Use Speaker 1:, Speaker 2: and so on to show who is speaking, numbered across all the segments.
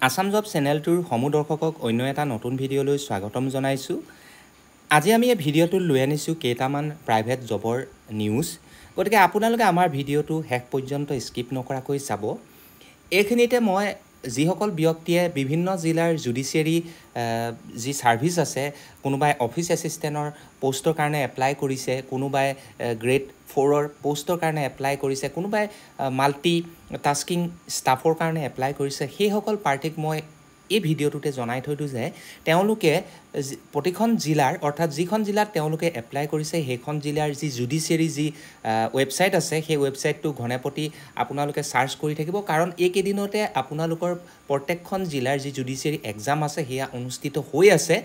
Speaker 1: Assam job চেনেলটোৰ সমূহ দৰ্শকক অন্য এটা নতুন ভিডিঅ'লৈ স্বাগতম জনাইছোঁ। আজি আমি এই ভিডিঅ'টো লৈ আনিছোঁ কেইটামান প্ৰাইভেট জবৰ নিউজ। গতিকে আপোনালোকে আমাৰ ভিডিঅ'টো শেষ পৰ্যন্ত স্কিপ নকৰাকৈ চাব। এইখিনিতে মই যিসকল ব্যক্তিয়ে বিভিন্ন জিলাৰ জুডিচিয়াৰী যি ছাৰ্ভিচ আছে, কোনোবাই অফিচ এছিষ্টেণ্টৰ পোষ্টৰ কাৰণে এপ্লাই কৰিছে, কোনোবাই গ্ৰেড 4ৰ পোষ্টৰ কাৰণে এপ্লাই কৰিছে, কোনোবাই মাল্টি টাস্কিং ষ্টাফৰ কাৰণে এপ্লাই কৰিছে, সেইসকল পাৰ্টিক মই এই ভিডিঅ'টোতে জনাই থৈ দিওঁ যে তেওঁলোকে প্ৰতিখন জিলাৰ অৰ্থাৎ যিখন জিলাত তেওঁলোকে এপ্লাই কৰিছে সেইখন জিলাৰ যি জুডিচিয়াৰী যি ৱেবছাইট আছে সেই ৱেবছাইটটো ঘনেপতি আপোনালোকে ছাৰ্চ কৰি থাকিব, কাৰণ এইকেইদিনতে আপোনালোকৰ প্ৰত্যেকখন জিলাৰ যি জুডিচিয়াৰী এক্সাম আছে সেয়া অনুষ্ঠিত হৈ আছে।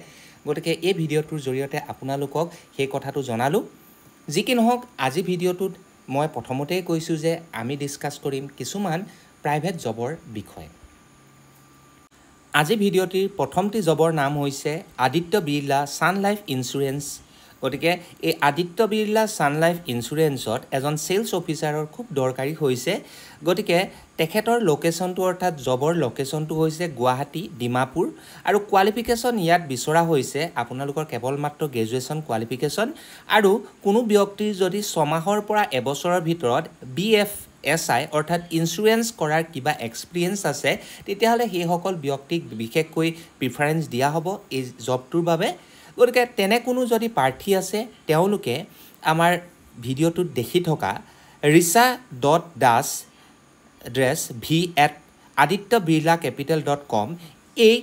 Speaker 1: গতিকে এই ভিডিঅ'টোৰ জৰিয়তে আপোনালোকক সেই কথাটো জনালোঁ। যি কি নহওক, আজি ভিডিঅ'টোত মই প্ৰথমতেই কৈছোঁ যে আমি ডিছকাছ কৰিম কিছুমান প্ৰাইভেট জবৰ বিষয়ে। আজি ভিডিঅ'টিৰ প্ৰথমটি জবৰ নাম হৈছে Aditya Birla sun life insurance. গতিকে এই আদিত্য বিৰলা ছান লাইফ ইঞ্চুৰেঞ্চত এজন ছেলছ অফিচাৰৰ খুব দৰকাৰী হৈছে। গতিকে তেখেতৰ লোকেশ্যনটো অৰ্থাৎ জবৰ লোকেশ্যনটো হৈছে গুৱাহাটী, ডিমাপুৰ, আৰু কোৱালিফিকেশ্যন ইয়াত বিচৰা হৈছে আপোনালোকৰ কেৱল মাত্ৰ গ্ৰেজুৱেশ্যন কোৱালিফিকেশ্যন, আৰু কোনো ব্যক্তিৰ যদি 6 মাহৰ পৰা এবছৰৰ ভিতৰত BFSI অৰ্থাৎ ইঞ্চুৰেঞ্চ কৰাৰ কিবা এক্সপিৰিয়েঞ্চ আছে তেতিয়াহ'লে সেইসকল ব্যক্তিক বিশেষকৈ প্ৰিফাৰেঞ্চ দিয়া হ'ব এই জবটোৰ বাবে। গতিকে তেনে কোনো যদি প্ৰাৰ্থী আছে তেওঁলোকে আমাৰ ভিডিঅ'টোত দেখি থকা risa.das@adityabiirlacapital.com এই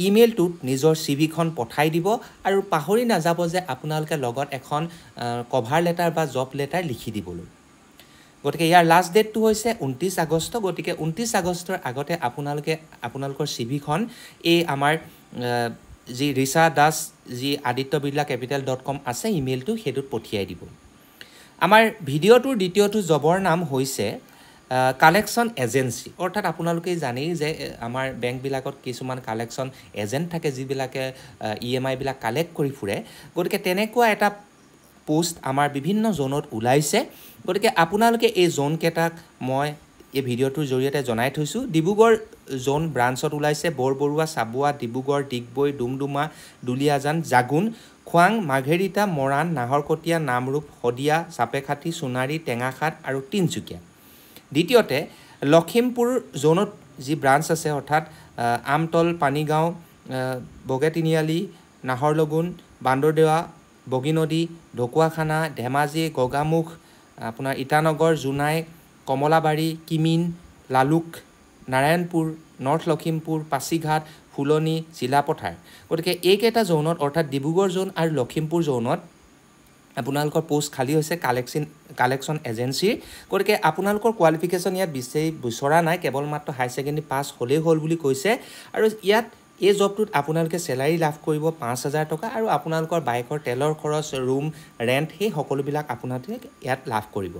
Speaker 1: ইমেইলটোত নিজৰ CVখন পঠাই দিব, আৰু পাহৰি নাযাব যে আপোনালোকে লগত এখন কভাৰ লেটাৰ বা জব লেটাৰ লিখি দিবলৈ। গতিকে ইয়াৰ লাষ্ট ডেটটো হৈছে 29 আগষ্ট। গতিকে 29 আগষ্টৰ আগতে আপোনালোকে আপোনালোকৰ CVখন এই আমাৰ যি risa.das যি adityabiirlacapital.com আছে ইমেইলটো সেইটোত পঠিয়াই দিব। আমাৰ ভিডিঅ'টোৰ দ্বিতীয়টো জবৰ নাম হৈছে কালেকশ্যন এজেঞ্চি। অৰ্থাৎ আপোনালোকে জানেই যে আমাৰ বেংকবিলাকত কিছুমান কালেকশ্যন এজেণ্ট থাকে যিবিলাকে EMI বিলাক কালেক্ট কৰি ফুৰে। গতিকে তেনেকুৱা এটা পোষ্ট আমাৰ বিভিন্ন জোনত ওলাইছে। গতিকে আপোনালোকে এই জোনকেইটাক মই এই ভিডিঅ'টোৰ জৰিয়তে জনাই থৈছোঁ। ডিব্ৰুগড় জোন ব্ৰাঞ্চত ওলাইছে বৰবৰুৱা, চাবুৱা, ডিব্ৰুগড়, ডিগবৈ, ডুমডুমা, দুলিয়াজান, জাগুন, খোৱাং, মাৰ্ঘেৰিটা, মৰাণ, নাহৰকটীয়া, নামৰূপ, শদিয়া, চাপেখাতি, সোণাৰী, টেঙাখাত আৰু তিনিচুকীয়া। দ্বিতীয়তে লখিমপুৰ জোনত যি ব্ৰাঞ্চ আছে অৰ্থাৎ আমতল, পানীগাঁও, বগেতিনিআলি, নাহৰলগুন, বান্দৰদেৱা, বগীনদী, ঢকুৱাখানা, ধেমাজি, গগামুখ, আপোনাৰ ইটানগৰ, জোনাই, কমলাবাৰী, কিমিন, লালুক, নাৰায়ণপুৰ, নৰ্থ লখিমপুৰ, পাছিঘাট, ফুলনি, চিলাপথাৰ। গতিকে এইকেইটা জোনত অৰ্থাৎ ডিব্ৰুগড় জোন আৰু লখিমপুৰ জোনত আপোনালোকৰ পোষ্ট খালী হৈছে কালেকশ্যন এজেঞ্চিৰ। গতিকে আপোনালোকৰ কোৱালিফিকেশ্যন ইয়াত বিচৰা নাই, কেৱল মাত্ৰ হাই ছেকেণ্ডেৰী পাছ হ'লেই হ'ল বুলি কৈছে। আৰু ইয়াত এই জবটোত আপোনালোকে চেলাৰী লাভ কৰিব 5,000 টকা, আৰু আপোনালোকৰ বাইকৰ তেলৰ খৰচ, ৰুম ৰেণ্ট সেই সকলোবিলাক আপোনালোকে ইয়াত লাভ কৰিব।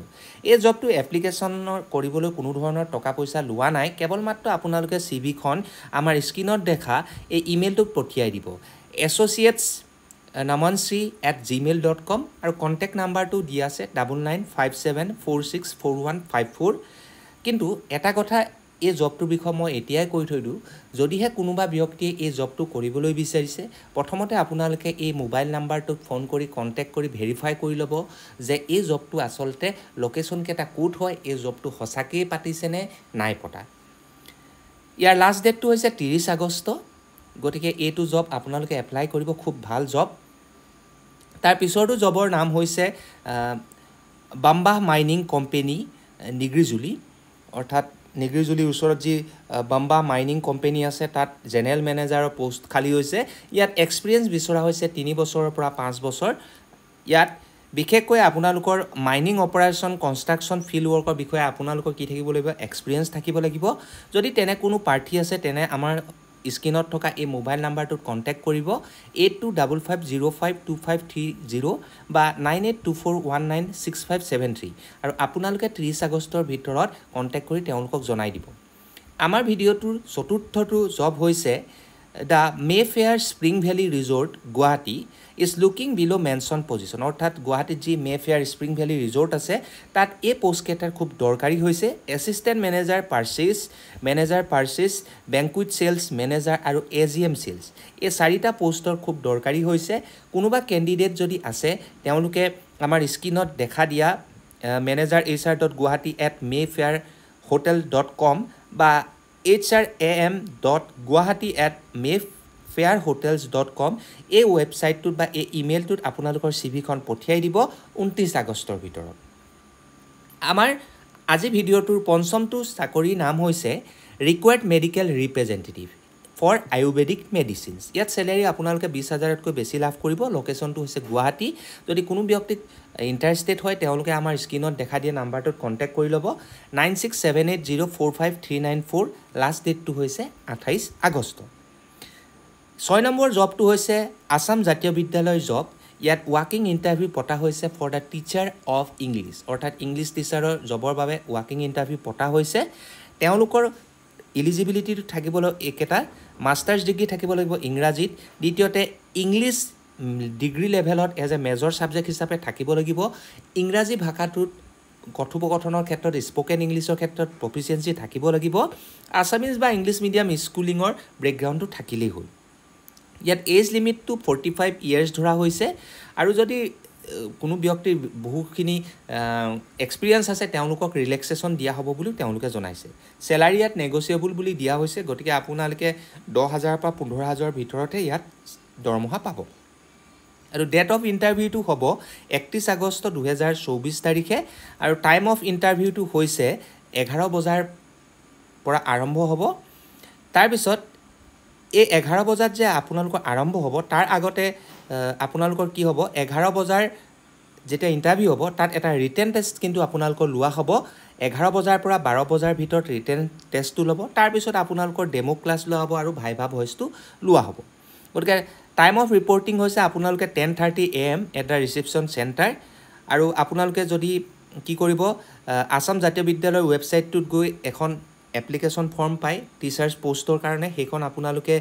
Speaker 1: এই জবটো এপ্লিকেশ্যনৰ কৰিবলৈ কোনো ধৰণৰ টকা পইচা লোৱা নাই, কেৱল মাত্ৰ আপোনালোকে CVখন আমাৰ স্ক্ৰীণত দেখা এই ইমেইলটোত পঠিয়াই দিব associatesnamanshri@gmail.com, আৰু কণ্টেক্ট নাম্বাৰটো দিয়া আছে 9957464154। কিন্তু এটা কথা এই জবটোৰ বিষয়ে মই এতিয়াই কৈ থৈ দিওঁ, যদিহে কোনোবা ব্যক্তিয়ে এই জবটো কৰিবলৈ বিচাৰিছে প্ৰথমতে আপোনালোকে এই মোবাইল নাম্বাৰটোত ফোন কৰি কণ্টেক্ট কৰি ভেৰিফাই কৰি ল'ব যে এই জবটো আচলতে লোকেশ্যনকেইটা ক'ত হয়, এই জবটো সঁচাকৈয়ে পাতিছেনে নাই পতা। ইয়াৰ লাষ্ট ডেটটো হৈছে 30 আগষ্ট। গতিকে এইটো জব আপোনালোকে এপ্লাই কৰিব, খুব ভাল জব। তাৰ পিছৰটো জবৰ নাম হৈছে বাম্বাহ মাইনিং কোম্পেনী, নিগ্ৰিজুলি। অৰ্থাৎ নিগ্ৰিজুলিৰ ওচৰত যি বাম্বাহ মাইনিং কোম্পেনী আছে তাত জেনেৰেল মেনেজাৰৰ পোষ্ট খালী হৈছে। ইয়াত এক্সপিৰিয়েঞ্চ বিচৰা হৈছে 3 বছৰৰ পৰা 5 বছৰ। ইয়াত বিশেষকৈ আপোনালোকৰ মাইনিং অপাৰেশ্যন, কনষ্ট্ৰাকশ্যন, ফিল্ড ৱৰ্কৰ বিষয়ে আপোনালোকৰ কি থাকিব লাগিব, এক্সপিৰিয়েঞ্চ থাকিব লাগিব। যদি তেনে কোনো প্ৰাৰ্থী আছে তেনে আমাৰ স্ক্ৰীণত থকা এই মোবাইল নাম্বাৰটোত কণ্টেক্ট কৰিব 8255052530 বা 9824196573, আৰু আপোনালোকে 30 আগষ্টৰ ভিতৰত কণ্টেক্ট কৰি তেওঁলোকক জনাই দিব। আমাৰ ভিডিঅ'টোৰ চতুৰ্থটো জব হৈছে the Mayfair spring valley resort Guwahati is looking বিলো মেনশ্যন পজিশ্যন অৰ্থাৎ গুৱাহাটীত যি মেফেয়াৰ স্প্ৰিং ভেলী ৰিজৰ্ট আছে তাত এই পোষ্টকেইটাৰ খুব দৰকাৰী হৈছে assistant manager purchase banquet sales manager আৰু AGM চেলছ এই চাৰিটা পোষ্টৰ খুব দৰকাৰী হৈছে কোনোবা কেণ্ডিডেট যদি আছে তেওঁলোকে আমাৰ স্ক্ৰীনত দেখা দিয়া মেনেজাৰ hr.guwahati@mayfairhotel.com বা hram.guwahati@mayfairhotels.com এই ৱেবছাইটটোত বা এই ইমেইলটোত আপোনালোকৰ চিভিখন পঠিয়াই দিব 29 আগষ্টৰ ভিতৰত আমাৰ আজি ভিডিঅ'টোৰ পঞ্চমটো চাকৰিৰ নাম হৈছে required medical representative for Ayurvedic medicines ইয়াত চেলাৰী আপোনালোকে 20,000তকৈ বেছি লাভ কৰিব লোকেশ্যনটো হৈছে গুৱাহাটী যদি কোনো ব্যক্তিক ইণ্টাৰেষ্টেড হয় তেওঁলোকে আমাৰ স্ক্ৰীনত দেখা দিয়া নাম্বাৰটোত কণ্টেক্ট কৰি ল'ব 9678045394 লাষ্ট ডেটটো হৈছে 28 আগষ্ট 6 নম্বৰ জবটো হৈছে আসাম জাতীয় বিদ্যালয়ৰ জব ইয়াত ৱাকিং ইণ্টাৰভিউ পতা হৈছে for the teacher of English অৰ্থাৎ ইংলিছ টিচাৰৰ জবৰ বাবে ৱাকিং ইণ্টাৰভিউ পতা হৈছে তেওঁলোকৰ এলিজিবিলিটিটো থাকিবলৈ একেটা মাষ্টাৰ্ছ ডিগ্ৰী থাকিব লাগিব ইংৰাজীত দ্বিতীয়তে ইংলিছ ডিগ্ৰী লেভেলত এজ এ মেজৰ ছাবজেক্ট হিচাপে থাকিব লাগিব ইংৰাজী ভাষাটোত কথোপকথনৰ ক্ষেত্ৰত স্পকেন ইংলিছৰ ক্ষেত্ৰত প্ৰফিচিয়েঞ্চি থাকিব লাগিব আছামিজ বা ইংলিছ মিডিয়াম স্কুলিঙৰ বেকগ্ৰাউণ্ডটো থাকিলেই হ'ল ইয়াত এজ লিমিটটো 45 ইয়াৰ্ছ ধৰা হৈছে আৰু যদি কোনো ব্যক্তিৰ বহুখিনি এক্সপিৰিয়েঞ্চ আছে তেওঁলোকক ৰিলেক্সেশ্যন দিয়া হ'ব বুলি তেওঁলোকে জনাইছে চেলাৰী ইয়াত নেগচিয়েবল বুলি দিয়া হৈছে গতিকে আপোনালোকে 10,000 পৰা 15,000 ভিতৰতে ইয়াত দৰমহা পাব আৰু ডেট অফ ইণ্টাৰভিউটো হ'ব 31 আগষ্ট 2024 তাৰিখে আৰু টাইম অফ ইণ্টাৰভিউটো হৈছে 11 বজাৰ পৰা আৰম্ভ হ'ব তাৰপিছত এই 11 বজাত যে আপোনালোকৰ আৰম্ভ হ'ব তাৰ আগতে আপোনালোকৰ কি হ'ব 11 বজাৰ যেতিয়া ইণ্টাৰভিউ হ'ব তাত এটা ৰিটেন টেষ্ট কিন্তু আপোনালোকৰ লোৱা হ'ব 11 বজাৰ পৰা 12 বজাৰ ভিতৰত ৰিটেন টেষ্টটো ল'ব তাৰপিছত আপোনালোকৰ ডেমো ক্লাছ লোৱা হ'ব আৰু ভাইভা ভইচটো লোৱা হ'ব গতিকে টাইম অফ ৰিপৰ্টিং হৈছে আপোনালোকে 10:30 AM at the reception centre আৰু আপোনালোকে যদি কি কৰিব আসাম জাতীয় বিদ্যালয়ৰ ৱেবছাইটটোত গৈ এখন এপ্লিকেশ্যন ফৰ্ম পায় টিচাৰ্ছ পোষ্টৰ কাৰণে সেইখন আপোনালোকে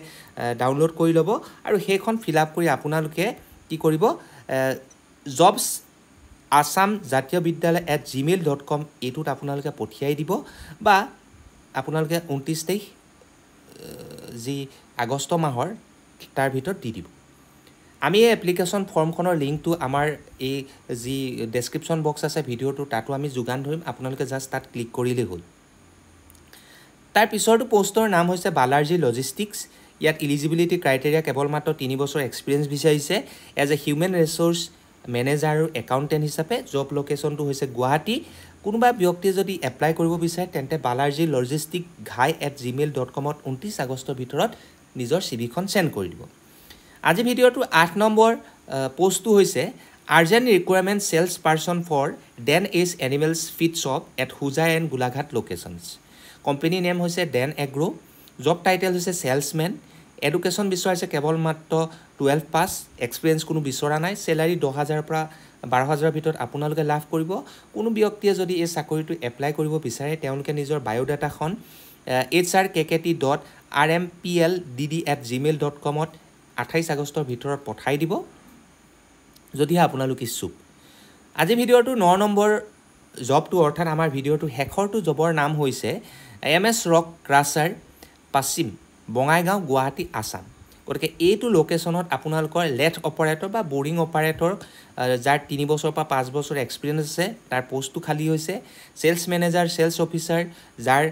Speaker 1: ডাউনলোড কৰি ল'ব আৰু সেইখন ফিল আপ কৰি আপোনালোকে কি কৰিব jobs assam jatiya bidyalaya @gmail.com এইটোত আপোনালোকে পঠিয়াই দিব বা আপোনালোকে 29 তাৰিখ যি আগষ্ট মাহৰ তাৰ ভিতৰত দি দিব আমি এই এপ্লিকেশ্যন ফৰ্মখনৰ লিংকটো আমাৰ এই যি ডেছক্ৰিপশ্যন বক্স আছে ভিডিঅ'টো তাতো আমি যোগান ধৰিম আপোনালোকে জাষ্ট তাত ক্লিক কৰিলেই হ'ল তাৰ পিছৰটো পোষ্টৰ নাম হৈছে বালাৰ্জি লজিষ্টিক্স ইয়াত এলিজিবিলিটি ক্ৰাইটেৰিয়া কেৱল মাত্ৰ 3 বছৰ এক্সপিৰিয়েঞ্চ বিচাৰিছে as a human resource manager আৰু একাউণ্টেণ্ট হিচাপে জব লোকেশ্যনটো হৈছে গুৱাহাটী কোনোবা ব্যক্তিয়ে যদি এপ্লাই কৰিব বিচাৰে তেন্তে বালাৰ্জি লজিষ্টিক ghai@gmail.com 29 আগষ্টৰ ভিতৰত নিজৰ চিভিখন চেণ্ড কৰি দিব আজি ভিডিঅ'টো 8 নম্বৰ পোষ্টটো হৈছে urgent requirement sales person for Den as animals feed shop at Hojai and Golaghat locations company name হৈছে ডেন এগ্ৰো জব টাইটেল হৈছে চেলছমেন এডুকেশ্যন বিচাৰিছে কেৱল মাত্ৰ 12 পাছ এক্সপিৰিয়েঞ্চ কোনো বিচৰা নাই চেলাৰী 10,000 পৰা 12,000 ভিতৰত আপোনালোকে লাভ কৰিব কোনো ব্যক্তিয়ে যদি এই চাকৰিটো এপ্লাই কৰিব বিচাৰে তেওঁলোকে নিজৰ বায়োডাটাখন hrkkk.rmpld@gmail.com 28 আগষ্টৰ ভিতৰত পঠাই দিব যদিহে আপোনালোক ইচ্ছুক আজি ভিডিঅ'টো 9 নম্বৰ জবটো অৰ্থাৎ আমাৰ ভিডিঅ'টো শেষৰটো জবৰ নাম হৈছে MS ৰক ক্ৰাছাৰ পশ্চিম বঙাইগাঁও গুৱাহাটী আসাম গতিকে এইটো লোকেশ্যনত আপোনালোকৰ লেথ অপাৰেটৰ বা বৰিং অপাৰেটৰ যাৰ 3 বছৰ পৰা 5 বছৰ এক্সপিৰিয়েঞ্চ আছে তাৰ পোষ্টটো খালী হৈছে চেলছ মেনেজাৰ চেলছ অফিচাৰ যাৰ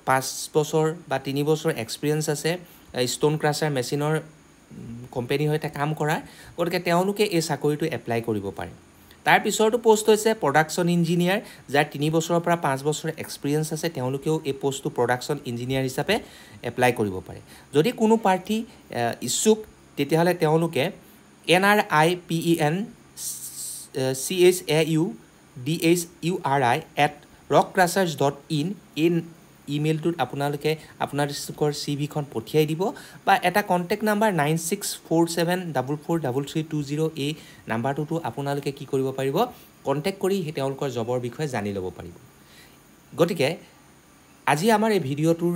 Speaker 1: 5 বছৰ বা 3 বছৰ এক্সপিৰিয়েঞ্চ আছে ষ্টোন ক্ৰাছাৰ মেচিনৰ কোম্পানীৰ সৈতে কাম কৰা গতিকে তেওঁলোকে এই চাকৰিটো এপ্লাই কৰিব পাৰে তাৰ পিছৰটো পোষ্ট হৈছে প্ৰডাকশ্যন ইঞ্জিনিয়াৰ যাৰ 3 বছৰৰ পৰা 5 বছৰ এক্সপিৰিয়েঞ্চ আছে তেওঁলোকেও এই পোষ্টটো প্ৰডাকশ্যন ইঞ্জিনিয়াৰ হিচাপে এপ্লাই কৰিব পাৰে যদি কোনো প্ৰাৰ্থী ইচ্ছুক তেতিয়াহ'লে তেওঁলোকে nripensauDHURI@rockcrushers.in এই ইমেইলটোত আপোনালোকে আপোনালোকৰ চিভিখন পঠিয়াই দিব বা এটা কণ্টেক্ট নাম্বাৰ 9647443320 এই নাম্বাৰটোতো আপোনালোকে কি কৰিব পাৰিব কণ্টেক্ট কৰি তেওঁলোকৰ জবৰ বিষয়ে জানি ল'ব পাৰিব গতিকে আজি আমাৰ এই ভিডিঅ'টোৰ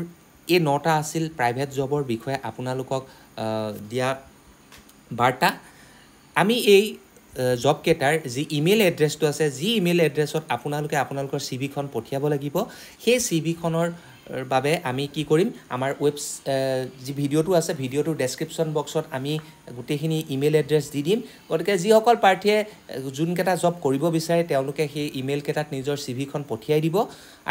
Speaker 1: এই 9টা আছিল প্ৰাইভেট জবৰ বিষয়ে আপোনালোকক দিয়া বাৰ্তা আমি এই জব কেটাৰ যি ইমেইল এড্ৰেছটো আছে যি ইমেইল এড্ৰেছত আপোনালোকে আপোনালোকৰ সিভিখন পঠিয়াব লাগিব সেই সিভিখনৰ বাবে আমি কি কৰিম আমাৰ যি ভিডিওটো আছে ভিডিওটোৰ ডেসক্ৰিপশন বক্সত আমি গোটেইখিনি ইমেইল এড্ৰেছ দি দিম গতিকে যিসকল প্ৰাৰ্থীয়ে যোনকেইটা জব কৰিব বিচাৰে তেওঁলোকে সেই ইমেইল কেটাত নিজৰ সিভিখন পঠিয়াই দিব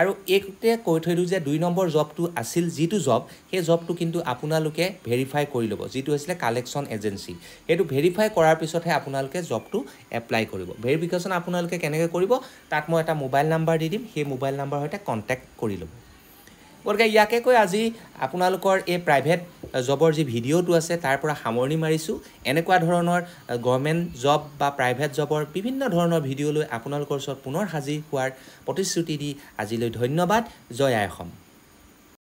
Speaker 1: আৰু এইতে কৈ থৈ দিওঁ যে 2 নম্বৰ জবটো আছিল যিটো জব সেই জবটো কিন্তু আপোনালোকে ভেৰিফাই কৰি ল'ব যিটো হৈছিলে কালেকশ্যন এজেন্সি এইটো ভেৰিফাই কৰাৰ পিছতহে আপোনালোকে জবটো এপ্লাই কৰিব ভেৰিফিকেশ্যন আপোনালোকে কেনেকৈ কৰিব তাত মই এটা মোবাইল নাম্বাৰ দি দিম সেই মোবাইল নাম্বাৰৰ সৈতে কন্টেক্ট কৰি ল'ব গতিকে ইয়াকে কৈ আজি আপোনালোকৰ এই প্ৰাইভেট জবৰ যি ভিডিওটো আছে তাৰ পৰা সামৰণি মাৰিছোঁ এনেকুৱা ধৰণৰ গভৰ্ণমেণ্ট জব বা প্ৰাইভেট জবৰ বিভিন্ন ধৰণৰ ভিডিও লৈ আপোনালোকৰ ওচৰত পুনৰ হাজিৰ হোৱাৰ প্ৰতিশ্ৰুতি দি আজিলৈ ধন্যবাদ জয় আই অসম